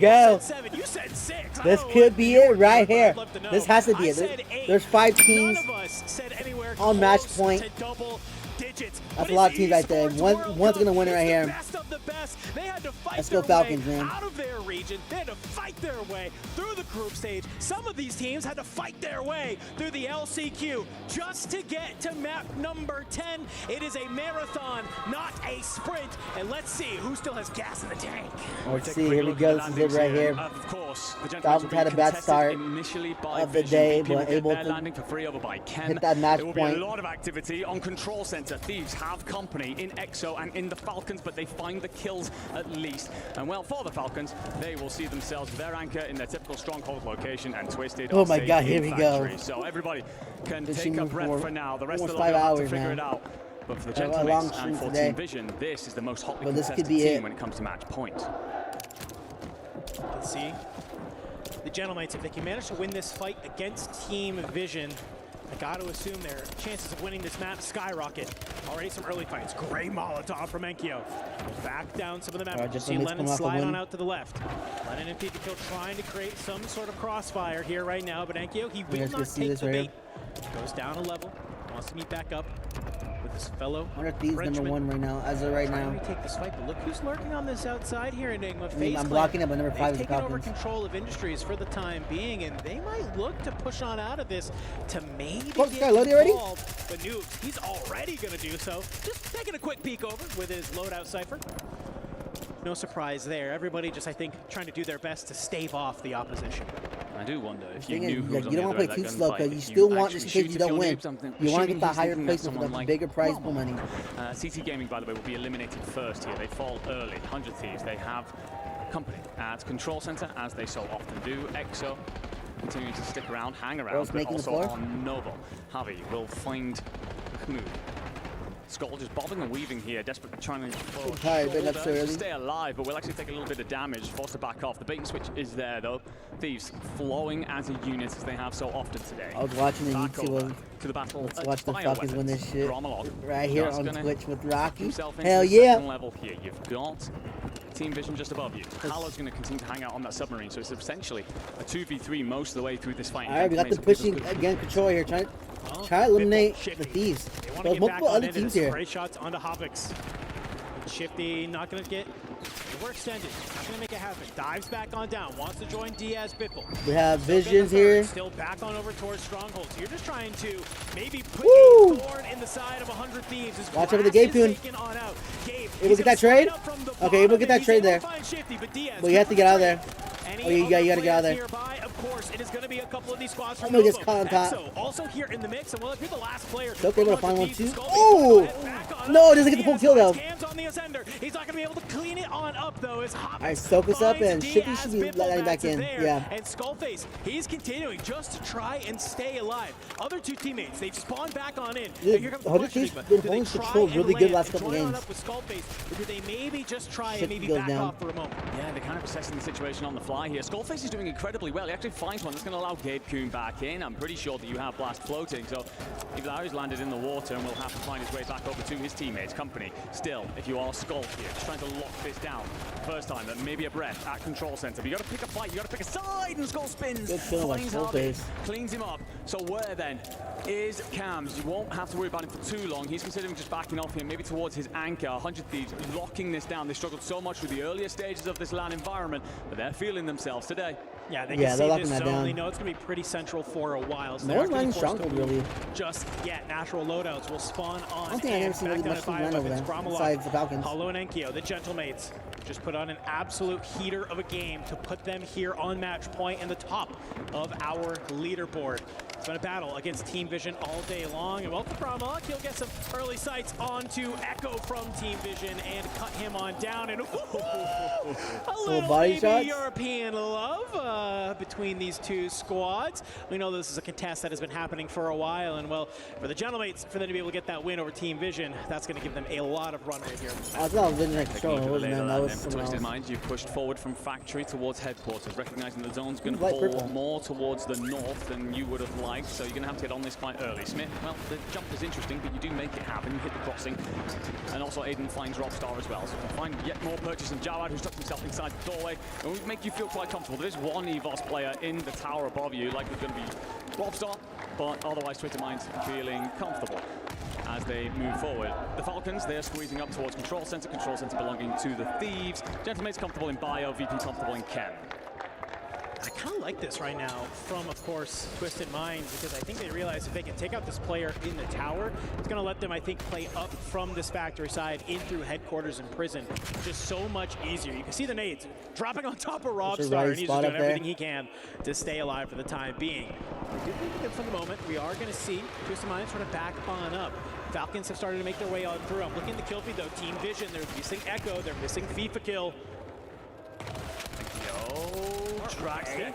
Go. This could be it right here. This has to be it. There's 5 teams on match point. That's a lot of teams right there. One's gonna win it right here. Let's go Falcons, man. Out of their region, they had to fight their way through the group stage. Some of these teams had to fight their way through the LCQ just to get to map number 10. It is a marathon, not a sprint. And let's see who still has gas in the tank. Let's see. Here we go. This is it right here. Of course, the Falcons had a bad start of the day, but able to hit that match point. There will be a lot of activity on Control Center. Thieves have company in EXO and in the Falcons, but they find the kills at least. And well, for the Falcons, they will see themselves their anchor in their typical stronghold location and Twisted. Oh my God, here we go. So everybody can take a breath for now. The rest of the 5 hours to figure it out. But for the a gentlemen long and for today. Team Vision, this is the most hotly But this contested could be team it. when it comes to match point. Let's see. The gentlemen, if they can manage to win this fight against Team Vision, I got to assume their chances of winning this map skyrocket. Already some early fights. Great Molotov from Enkyo. Back down some of the map. Just see Lennon slide on out to the left. Lennon and Pikachu trying to create some sort of crossfire here right now, but Enkyo, he will not take the bait. Goes down a level. Wants to meet back up with his fellow. I wonder if Thieves number 1 right now, as of right now. Trying to take this fight, but look who's lurking on this outside here, Enigma. I'm blocking it, but number 5 is the taken over Falcons. control of Industries for the time being, and they might look to push on out of this to maybe Oh, get guy loaded already? involved. But Newt, he's already going to do so. Just taking a quick peek over with his loadout cipher. No surprise there. Everybody just, I think, trying to do their best to stave off the opposition. I do wonder if You you knew who was on don't the want other to end play of too that slow gunfight, because you if still want, actually just in case shoot you if don't you're win, noob something. you want to Shooting, get that he's higher thinking placement someone for the like bigger prize pool money. CT Gaming, by the way, will be eliminated first here. They fall early. 100 Thieves, they have company at Control Center, as they so often do. EXO continuing to stick around, hang around, but making the also floor. on Noble. Javi will find Knut. Skull just bobbing and weaving here, desperately trying to stay alive, but will actually take a little bit of damage, forced to back off. The bait and switch is there, though. Thieves flowing as a unit, as they have so often today. I was watching the Back YouTube over of to the battle. Let's watch the Falcons win this shit Gromalog right here just on gonna Twitch with Rocky. himself into Hell the yeah! second level here. You've got Team Vision just above you. Halo's going to continue to hang out on that submarine, so it's essentially a 2v3 most of the way through this fight. All right, we got the pushing again control here, trying to eliminate the Thieves. There's multiple other teams here. Great shots onto Havix. Shifty not going to get we're extended. Not going to make it happen. Dives back on down. Wants to join Diaz Biffle. We have Visions here. Still back on over towards Stronghold. So you're just trying to maybe put a thorn in the side of 100 Thieves. Watch over the Gabe Poon. Able to get that trade? Okay, able to get that trade there. But you have to get out of there. Oh, you gotta get out of there. Of course, it is going to be a couple of these squads from Nova. Gets caught on top. Also here in the mix, and well, if you're the last player, still able to find one too. Oh! No, it doesn't get the full kill though. He's not going to be able to clean it on up though. Alright, soak us up and Shifty should be letting back in. Yeah. And Skullface, he's continuing just to try and stay alive. Other two teammates, they've spawned back on in. Dude, 100 Thieves been holding control really good last couple games. With Skullface, or do they maybe just try and maybe back off for a moment? Yeah, they're kind of assessing the situation on the fly here. Skullface is doing incredibly well. He actually finds one that's going to allow Gabe Kuhn back in. I'm pretty sure that you have Blast floating, so if that is landed in the water and will have to find his way back over to his teammates' company. Still, if you are Skull here, just trying to lock this down. First time, that maybe a breath at Control Center. But you got to pick a fight, you got to pick a side, and Skull spins. Good kill by Skullface. Cleans him up. So where then is Cams? You won't have to worry about him for too long. He's considering just backing off here, maybe towards his anchor. 100 Thieves locking this down. They struggled so much with the earlier stages of this LAN environment, but they're feeling themselves today. Yeah, they can see this zone. They know it's going to be pretty central for a while. So no one's running Stronghold really. Just yet. Natural loadouts will spawn on. I don't think I've ever seen really much run over there besides the Falcons. Hollow and Enkyo, the Gentlemates, just put on an absolute heater of a game to put them here on match point in the top of our leaderboard. It's been a battle against Team Vision all day long. And welcome Gromalog. He'll get some early sights onto Echo from Team Vision and cut him on down. And a little body shots. European love between these two squads. We know this is a contest that has been happening for a while. And well, for the Gentlemates, for them to be able to get that win over Team Vision, that's going to give them a lot of run right here. I thought Vision had control. That was Twisted Mind, you've pushed forward from factory towards headquarters, recognizing the zone's going to pull more towards the north than you would have liked. like, so you're going to have to get on this quite early. Smith, well, the jump is interesting, but you do make it happen. You hit the crossing. And also Aiden finds Rockstar as well. So you can find yet more purchase in Jawad, who's tucked himself inside the doorway. And will make you feel quite comfortable. There is one EVOS player in the tower above you, likely going to be Rockstar, but otherwise Twitter Minds feeling comfortable as they move forward. The Falcons, they're squeezing up towards control center belonging to the Thieves. Gentlemate's comfortable in Bio, VP comfortable in Ken. I kind of like this right now from, of course, Twisted Minds, because I think they realize if they can take out this player in the tower, it's going to let them, I think, play up from this factory side in through headquarters and prison. Just so much easier. You can see the nades dropping on top of Robstar, and he's just doing everything he can to stay alive for the time being. We do think that for the moment, we are going to see Twisted Minds sort of back on up. Falcons have started to make their way on through. I'm looking at the kill feed, though. Team Vision, they're missing Echo, they're missing FIFA kill.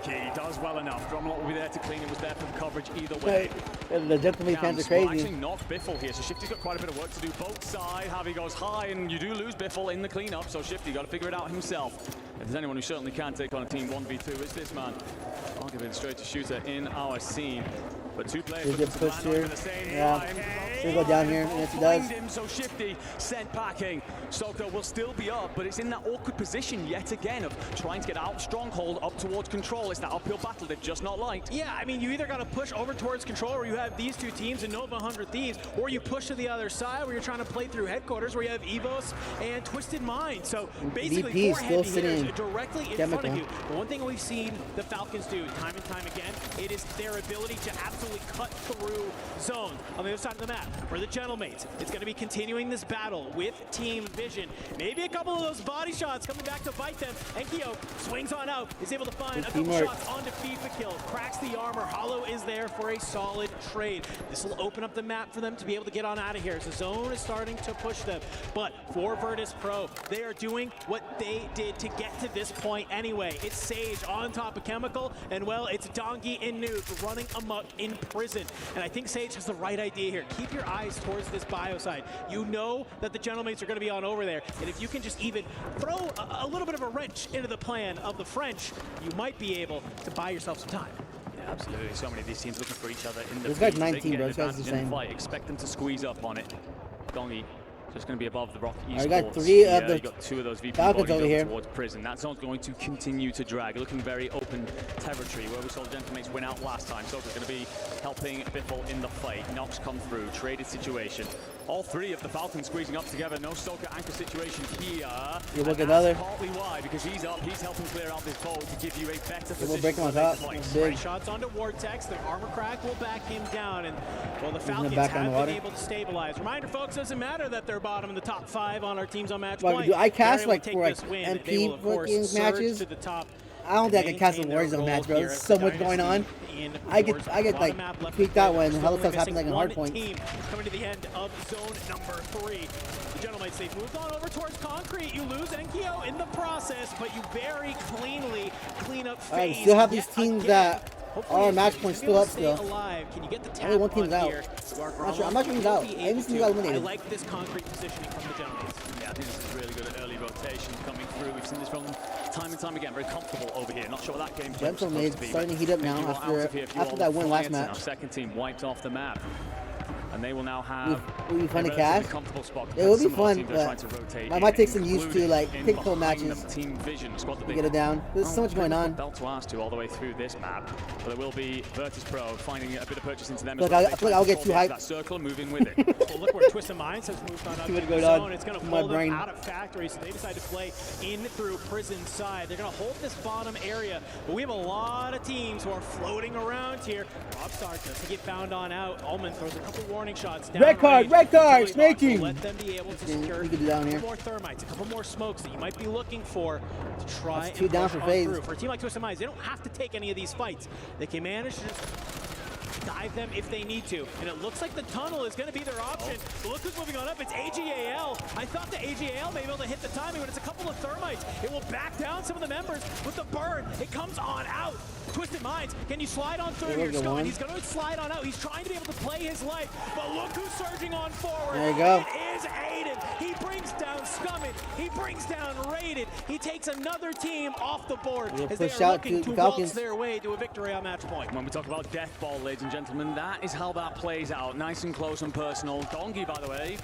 He does well enough. Drumlock will be there to clean. It was there for the coverage either way. The Gentleman fans are crazy. Actually knock Biffle here, so Shifty's got quite a bit of work to do both sides. Javi goes high, and you do lose Biffle in the cleanup, so Shifty got to figure it out himself. If there's anyone who certainly can take on a team 1v2, it's this man. Arguably the straightest shooter in our scene. But two players get pushed here. at the same Yeah. time. He'll go down here. Yes, he does. Him, so Shifty sent packing. Soko will still be up, but it's in that awkward position yet again of trying to get out Stronghold up towards control. It's that uphill battle they've just not liked. Yeah, I mean, you either got to push over towards control where you have these two teams in Nova 100 Thieves, or you push to the other side where you're trying to play through headquarters where you have Evos and Twisted Mind. So basically, VP four still heavy sitting hitters directly in front of you. But one thing we've seen the Falcons do time and time again, it is their ability to absolutely cut through zone. On the other side of the map, for the Gentlemates, it's going to be continuing this battle with Team Vision. Maybe a couple of those body shots coming back to bite them. Enkyo swings on out, is able to find a couple shots onto FIFA kill, cracks the armor. Hollow is there for a solid trade. This will open up the map for them to be able to get on out of here. So the zone is starting to push them. But for Virtus Pro, they are doing what they did to get to this point anyway. It's Sage on top of Chemical, and well, it's Donkey and Nuke running amok in prison. And I think Sage has the right idea here. Keep your eyes towards this bio side. You know that the Gentlemates are going to be on over there. And if you can just even throw a little bit of a wrench into the plan of the French, you might be able to buy yourself some time. Yeah, absolutely. So many of these teams looking for each other in the This guy's 19, bro. This guy's the same. Expect them to squeeze up on it. Dongy just going to be above the rock. I got three of the you got two of those VP Falcons over here towards prison. That zone's going to continue to drag, looking very open territory where we saw the Gentlemates win out last time. Soka's going to be helping Biffle in the fight. Knocks come through, traded situation. All three of the Falcons squeezing up together. No Soka anchor situation here. You look another. Partly why, because he's up. He's helping clear out this boat to give you a better position. We'll break him on top. Big shots onto Vortex. The armor crack will back him down, and well, the Falcons have been able to stabilize. Reminder, folks, doesn't matter that they're bottom in the top 5 on our teams on match point. I cast like for like MP fucking matches. To the top. I don't think I can cast a Warzone match, bro. There's so much going on. I get like tweaked out when hella stuff happens like in hard points. Coming to the end of zone number 3. The Gentlemates, they've moved on over towards concrete. You lose Enkyo in the process, but you very cleanly clean up phase. We still have these teams that are match points still up still. Can you get the tap only one team's out. I'm not sure who's out. Every team's got eliminated. I like this concrete positioning from the Gentlemates. Yeah, I think this is really good at early rotation coming through. We've seen this from time and time again. Very comfortable over here. Not sure what that game is starting to heat up now after that win last match. Our second team wiped off the map. And they will now have will be fun to cast. Spot. It will be fun, but I might take some used to like pickle matches Team Vision squad to get it down. There's so much going on. Belt to ask to all the way through this map, but there will be Virtus Pro finding a bit of purchase into them. Look, I feel like I'll get too hyped. That circle moving with it. Well, look where Twisted Minds has moved on up to the zone. It's going to pull them out of factory, so they decide to play in through prison side. They're going to hold this bottom area, but we have a lot of teams who are floating around here. Robstar doesn't get found on out. Ullman throws a couple warning shots down. Red card, snaking. Let them be able to secure a couple more thermites, a couple more smokes that you might be looking for to try and down for phase. through. For a team like Twisted Minds, they don't have to take any of these fights. They can manage to just dive them if they need to. And it looks like the tunnel is going to be their option. But look who's moving on up. It's AGAL. I thought the AGAL may be able to hit the timing, but it's a couple of thermites. It will back down some of the members with the burn. It comes on out. Twisted Minds, can you slide on through here, Scott? He's going to slide on out. He's trying to be able to play his life, but look who's surging on forward. There you go. It is Aiden. He brings down Scummit. He brings down Rated. He takes another team off the board as they are looking to waltz their way to a victory on match point. When we talk about death ball, ladies and gentlemen. That is how that plays out. Nice and close and personal. Dongi, by the way,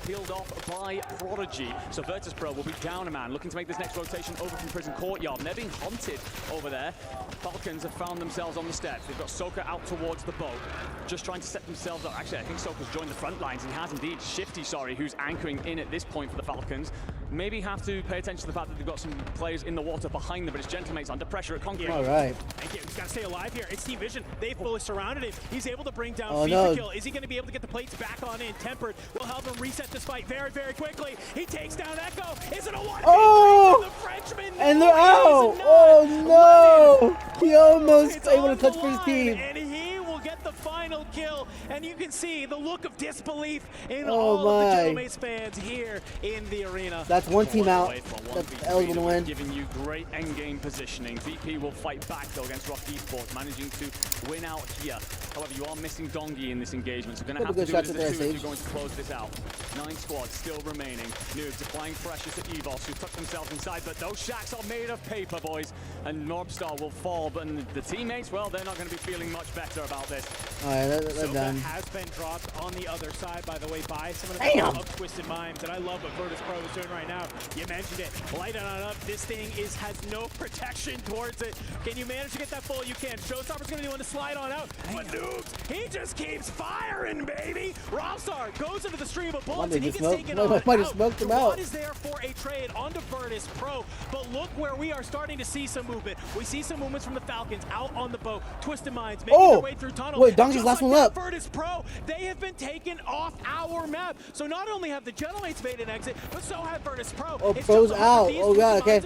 peeled off by Prodigy. So Virtus.pro will be down a man, looking to make this next rotation over from Prison Courtyard. And they're being hunted over there. Falcons have found themselves on the steps. They've got Soka out towards the boat, just trying to set themselves up. Actually, I think Soka's joined the front lines. He has indeed. Shifty, sorry, who's anchoring in at this point for the Falcons. Maybe have to pay attention to the fact that they've got some players in the water behind them, but his gentlemate's under pressure at Concrete. All right. Thank you. He's got to stay alive here. It's Team Vision. They've fully surrounded him. He's able to bring down FIFA kill. Is he going to be able to get the plates back on in? Tempered will help him reset this fight very, very quickly. He takes down Echo. Is it a one? Oh! The Frenchman. And they're out. Oh no! He almost able to touch for his team. And he will get the final kill. And you can see the look of disbelief in all of the Gentleman's fans here in the arena. That's one team out. That's eligible to win. Giving you great endgame positioning. VP will fight back though against Rock Esports, managing to win out here. However, you are missing Dongi in this engagement, so going to have to do it as the two if you're going to close this out. 9 squads still remaining. Noobs applying pressure to Evos, who tuck themselves inside, but those shacks are made of paper, boys. And Norbstar will fall, but the teammates, well, they're not going to be feeling much better about this. All right, they're done. Has been dropped on the other side, by the way, by some of the Twisted Minds, and I love what Virtus.pro is doing right now. You mentioned it. Light it on up. This thing has no protection towards it. Can you manage to get that full? You can. Showstopper's going to be the one to slide on out. But Noobs, he just keeps firing, baby. Robstar goes into the stream of bullets, and he gets taken out. Might have smoked him out. What is there for a trade onto Virtus.pro? But look where we are starting to see some movement. We see some movements from the Falcons out on the boat. Twisted Minds making their way through tunnel. Wait, Dongi's last one up. Virtus.pro, they have been taken off our map. So not only have the Gentlemates made an exit, but so have Virtus.pro. Oh, Pro's out. Oh god, okay.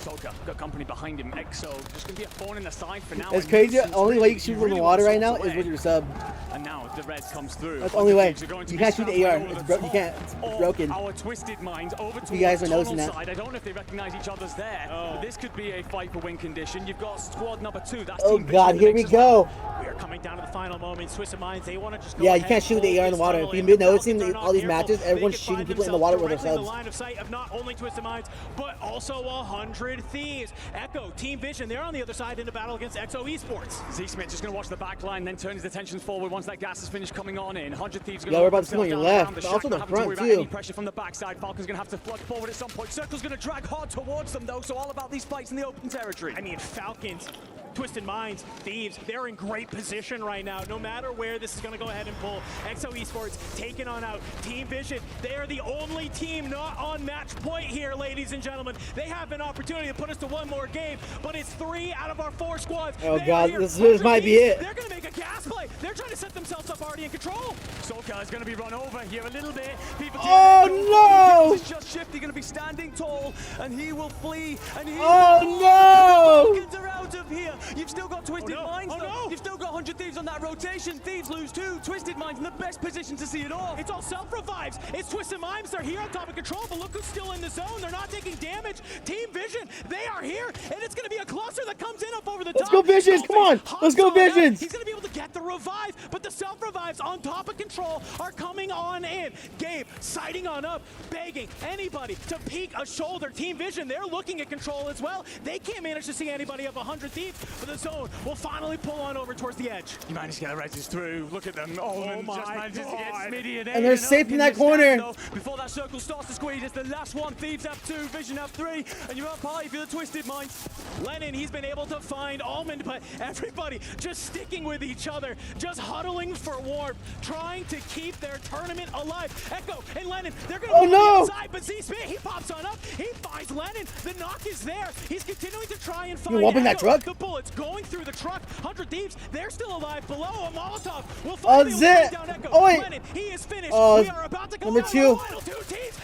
Soka got company behind him. Exo just gonna be a thorn in the side for now. It's crazy. The only way you can shoot from the water right now is with your sub. And now the red comes through. That's the only way. You can't shoot the AR. You can't. It's broken. Our Twisted Minds over to you guys are noticing that. I don't know if they recognize each other's there. But this could be a fight for win condition. You've got squad number 2. That's oh Team god, here we go. We are coming down to the final moments. Twisted Minds, they want to just go you can't shoot the AR in the water. If you've been noticing all these matches, everyone's shooting people in the water with their subs. The line of sight of not only Twisted Minds, but also 100 Thieves. Echo, Team Vision, they're on the other side in the battle against Ewc Esports. Z-Smith just going to watch the back line, then turn his attentions forward once that gas is finished coming on in. 100 Thieves going we're about to see on your left, but also the front too. Any pressure from the backside. Falcon's going to have to flood forward at some point. Circle's going to drag hard towards them though, so all about these fights in the open territory. I mean, Falcons, Twisted Minds, Thieves, they're in great position right now. No matter where this is going to go ahead and pull. Ewc Esports taken on out. Team Vision, they are the only team not on match point here, ladies and gentlemen. They have an opportunity to put us to one more game, but it's 3 out of our 4 squads. Oh god, this might be it. They're going to make a gas play. They're trying to set themselves up already in control. Soka is going to be run over here a little bit. Oh no! It's just Shifty going to be standing tall, and he will flee. And he no! Falcons are out of here. You've still got Twisted Minds, though. You've still got 100 Thieves on that rotation. Thieves lose 2. Twisted Minds in the best position to see it all. It's all self-revives. It's Twisted Minds. They're here on top of control, but look who's still in the zone. They're not taking damage. Team Vision, they are here, and it's going to be a cluster that comes in up over the top. Let's go Visions, come on. Let's go Visions. He's going to be able to get the revive, but the self-revives on top of control are coming on in. Gabe, sighting on up, begging anybody to peek a shoulder. Team Vision, they're looking at control as well. They can't manage to see anybody of 100 Thieves, but the zone will finally pull on over towards the edge. You managed to get the Regis through. Look at them. Allman just manages to get Smitty and they're safe in that corner. Before that circle starts to squeeze, it's the last one. Thieves have 2, Vision have 3, and you're up high for the Twisted Minds. Lennon, he's been able to find Allman, but everybody just sticking with each other, just huddling for warmth, trying to keep their tournament alive. Echo and Lennon, they're going to go inside, but Z-Smith, he pops on up, he finds Lennon, the knock is there, he's continuing to try and find Echo. That truck? The bullets going through the truck, 100 Thieves, they're still alive below a Molotov. Will finally Zit! down Echo. Oh wait! Lennon, he is finished. We are about to go number 2. Final 2 teams.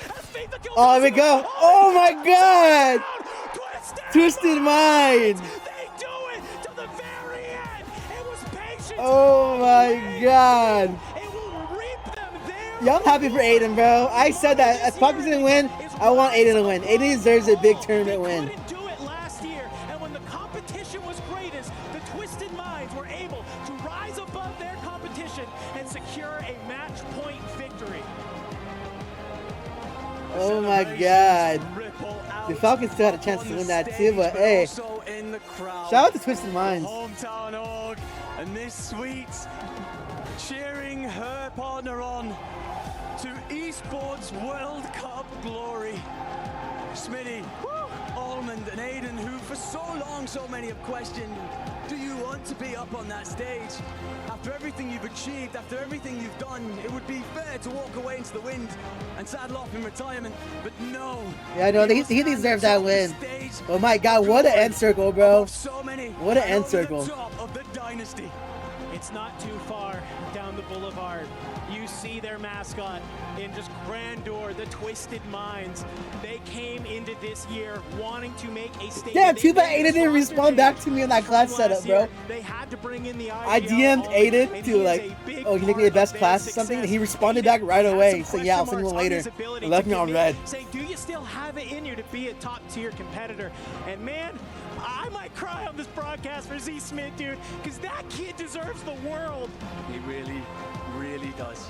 Oh, there we go. Oh my god! Twisted Minds! They do it to the very end. It was patient. Oh my god. It will reap them there. Yeah, I'm happy for Aiden, bro. I said that if Falcons didn't win, I want Aiden to win. Aiden deserves a big tournament win. They couldn't do it last year, and when the competition was greatest, the Twisted Minds were able to rise above their competition and secure a match point victory. Oh my God. The Falcons still had a chance to win that too, but hey. Shout out to Twisted Minds. Hometown org and this sweet cheering her partner on to esports World Cup glory. Smitty, Almond and Aiden, who for so long so many have questioned, do you want to be up on that stage? After everything you've achieved, after everything you've done, it would be fair to walk away into the wind and saddle off in retirement, but no. Yeah, I know, he deserved that win. Oh my God, what an end circle, bro. What an end circle. Of the dynasty. It's not too far down the boulevard. You see their mascot in just grandeur, the Twisted Minds. They came into this year wanting to make a statement. Damn, too bad Aiden didn't respond back to me in that class setup, bro. They had to bring in the I DM'd Aiden to like, oh, you think me the best class or something? And he responded back right away. So yeah, I'll send him later. And left me on red. Say, do you still have it in you to be a top tier competitor? And man, I might cry on this broadcast for Z Smith, dude, because that kid deserves the world. He really, really does.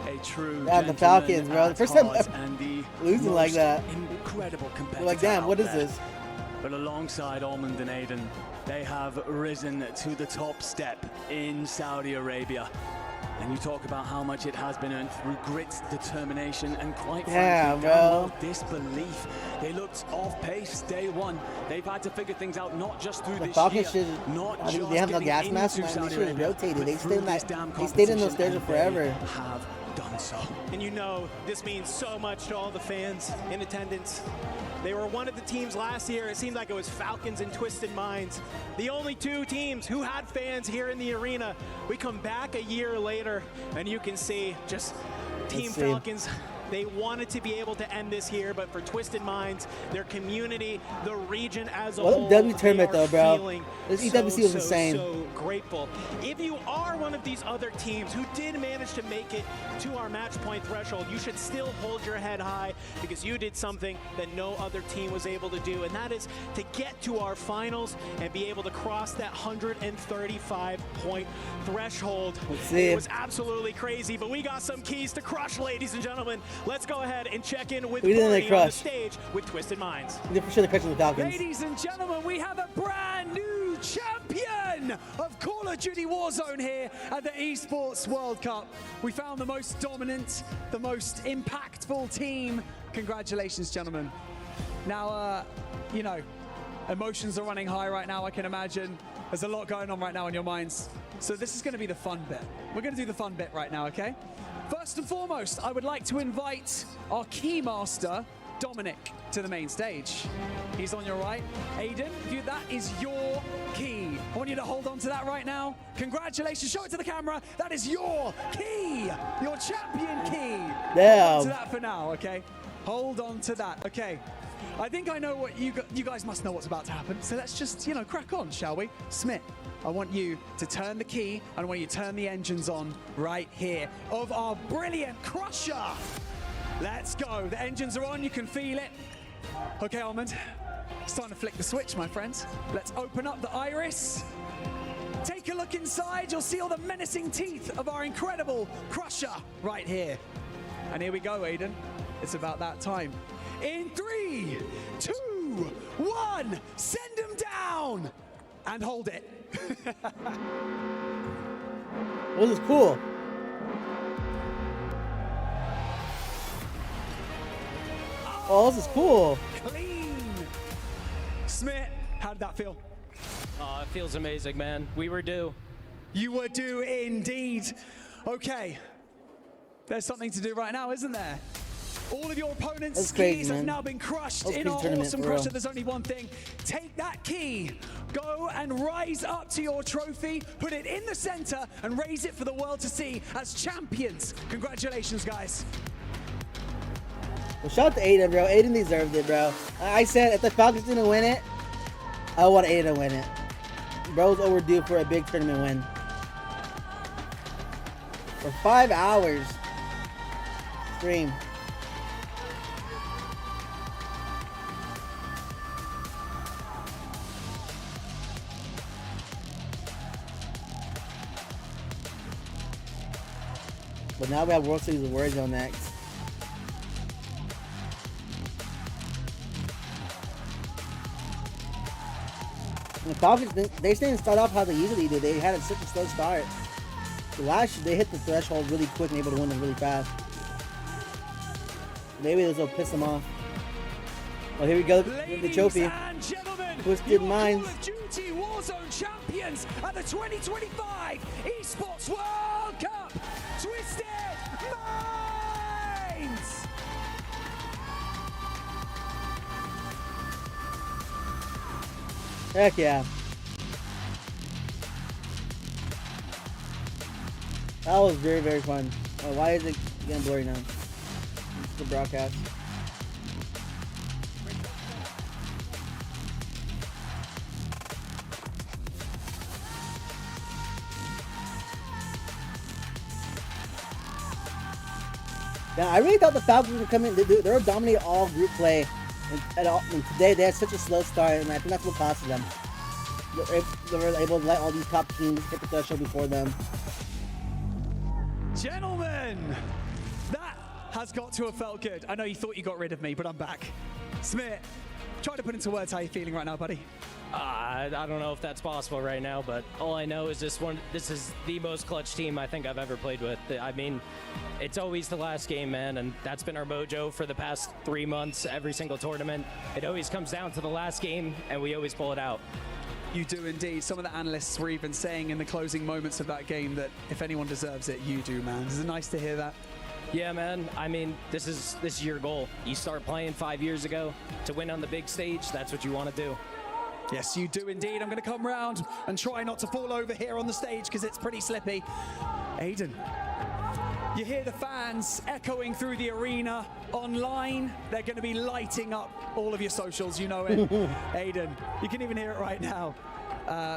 A true yeah, the Falcons, bro. The first time losing like that. Incredible competitor. Like, damn, what is this? But alongside Almond and Aiden, they have risen to the top step in Saudi Arabia. And you talk about how much it has been earned through grit, determination, and quite frankly, disbelief. They looked off pace day one. They've had to figure things out, not just through this year, not just they have no gas mask, man. They should have rotated. They stayed in those stairs forever. Have done so. And you know, this means so much to all the fans in attendance. They were one of the teams last year. It seemed like it was Falcons and Twisted Minds. The only two teams who had fans here in the arena. We come back a year later, and you can see just Team Falcons. They wanted to be able to end this here, but for Twisted Minds, their community, the region as a whole, W tournament though, bro. This EWC was insane. So grateful. If you are one of these other teams who did manage to make it to our match point threshold, you should still hold your head high because you did something that no other team was able to do, and that is to get to our finals and be able to cross that 135-point threshold. It was absolutely crazy, but we got some keys to crush, ladies and gentlemen. Let's go ahead and check in with Bernie on the stage with Twisted Minds. For sure, the question of the Falcons. Ladies and gentlemen, we have a brand new champion of Call of Duty Warzone here at the Esports World Cup. We found the most dominant, the most impactful team. Congratulations, gentlemen. Now, you know, emotions are running high right now, I can imagine. There's a lot going on right now in your minds. So this is going to be the fun bit. We're going to do the fun bit right now, okay? First and foremost, I would like to invite our keymaster, Dominic, to the main stage. He's on your right. Aiden, that is your key. I want you to hold on to that right now. Congratulations. Show it to the camera. That is your key, your champion key. Damn. Hold on to that for now, okay? Hold on to that. Okay. I think I know what you guys must know what's about to happen. So let's just, you know, crack on, shall we? Smith, I want you to turn the key and I want you to turn the engines on right here of our brilliant Crusher. Let's go. The engines are on. You can feel it. Okay, Almond. It's time to flick the switch, my friends. Let's open up the iris. Take a look inside. You'll see all the menacing teeth of our incredible Crusher right here. And here we go, Aiden. It's about that time. In 3, 2, 1, send him down and hold it. Well, this is cool. Oh, this is cool. Clean. Smith, how did that feel? It feels amazing, man. We were due. You were due indeed. Okay. There's something to do right now, isn't there? All of your opponents' keys have now been crushed in our awesome Crusher. There's only one thing. Take that key, go and rise up to your trophy, put it in the center, and raise it for the world to see as champions. Congratulations, guys. Well, shout out to Aiden, bro. Aiden deserved it, bro. I said if the Falcons didn't win it, I want Aiden to win it. Bro's overdue for a big tournament win. For 5 hours. Stream. But now we have World Series of Warzone next. The Falcons, they didn't start off how they usually do. They had such a slow start. They hit the threshold really quick and able to win them really fast. Maybe this will piss them off. Well, here we go with the trophy. Twisted Minds. Call of Duty Warzone champions at the 2025 Esports World Cup. Twisted Minds. Heck yeah. That was very, very fun. Oh, why is it getting blurry now? It's the broadcast. Yeah, I really thought the Falcons would come in. They were dominating all group play. And today they had such a slow start, and I think that's what cost them. They were able to let all these top teams hit the threshold before them. Gentlemen, that has got to have felt good. I know you thought you got rid of me, but I'm back. Smith, try to put into words how you're feeling right now, buddy. I don't know if that's possible right now, but all I know is this is the most clutch team I think I've ever played with. I mean, it's always the last game, man, and that's been our mojo for the past 3 months, every single tournament. It always comes down to the last game, and we always pull it out. You do indeed. Some of the analysts were even saying in the closing moments of that game that if anyone deserves it, you do, man. Is it nice to hear that? Yeah, man. I mean, this is your goal. You start playing 5 years ago to win on the big stage. That's what you want to do. Yes, you do indeed. I'm going to come round and try not to fall over here on the stage because it's pretty slippy. Aiden, you hear the fans echoing through the arena online. They're going to be lighting up all of your socials, you know it. Aiden, you can even hear it right now.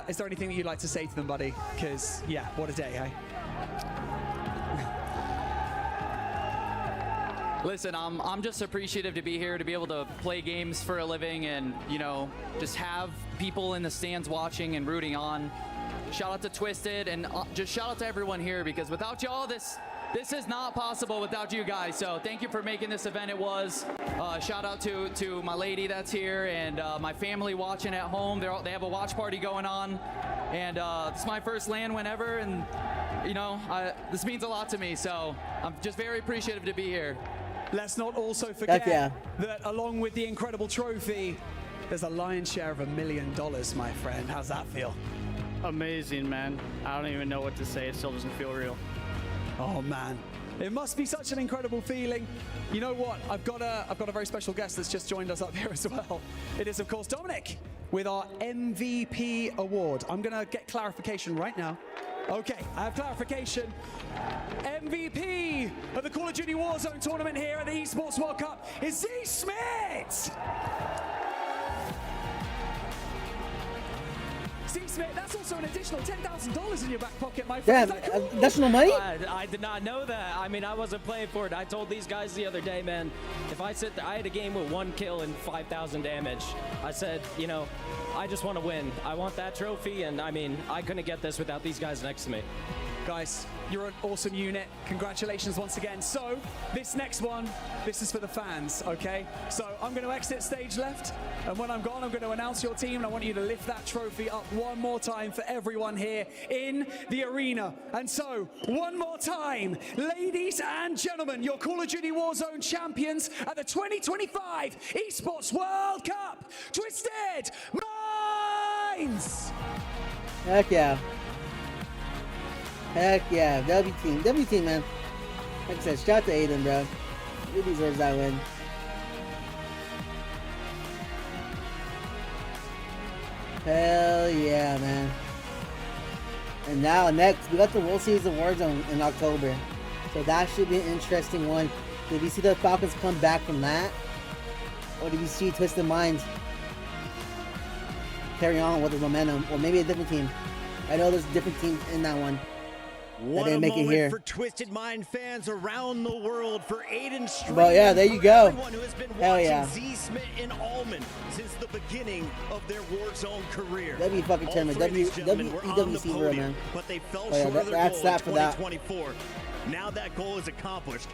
Is there anything that you'd like to say to them, buddy? Because, yeah, what a day, eh? Listen, I'm just appreciative to be here, to be able to play games for a living and, you know, just have people in the stands watching and rooting on. Shout out to Twisted and just shout out to everyone here because without y'all, this is not possible without you guys. So thank you for making this event. It was. Shout out to my lady that's here and my family watching at home. They have a watch party going on. And it's my first LAN win ever. And, you know, this means a lot to me. So I'm just very appreciative to be here. Let's not also forget that along with the incredible trophy, there's a lion's share of $1 million, my friend. How's that feel? Amazing, man. I don't even know what to say. It still doesn't feel real. Oh man, it must be such an incredible feeling. You know what? I've got a very special guest that's just joined us up here as well. It is of course Dominic with our MVP award. I'm gonna get clarification right now. Okay, I have clarification. MVP of the Call of Duty Warzone tournament here at the Esports World Cup is Z Smith. Steve Smith, that's also an additional $10,000 in your back pocket, my friend. Damn, additional money? I did not know that. I mean, I wasn't playing for it. I told these guys the other day, man, if I sit there, I had a game with 1 kill and 5,000 damage. I said, you know, I just want to win. I want that trophy, and I mean, I couldn't get this without these guys next to me. Guys, you're an awesome unit. Congratulations once again. So, this next one, this is for the fans, okay? So, I'm going to exit stage left, and when I'm gone, I'm going to announce your team, and I want you to lift that trophy up one more time for everyone here in the arena. And so, one more time, ladies and gentlemen, your Call of Duty Warzone champions at the 2025 Esports World Cup, Twisted Minds! Heck yeah. Heck yeah. W team, man. Like I said, shout out to Aiden, bro. He deserves that win. Hell yeah, man. And now next, we got the World Series of Warzone in October. So that should be an interesting one. Did we see the Falcons come back from that? Or did we see Twisted Minds carry on with the momentum? Or maybe a different team. I know there's different teams in that one. What a moment for Twisted Mind fans around the world, for Aiden Stream. Well, yeah, there you go. Everyone who has been Hell watching yeah. Z Smith and Allman since the beginning of their Warzone career. W fucking tournament. WEWC, bro, man. But they fell Oh, yeah, short of their that's goal in that for that. 2024. Now that goal is accomplished.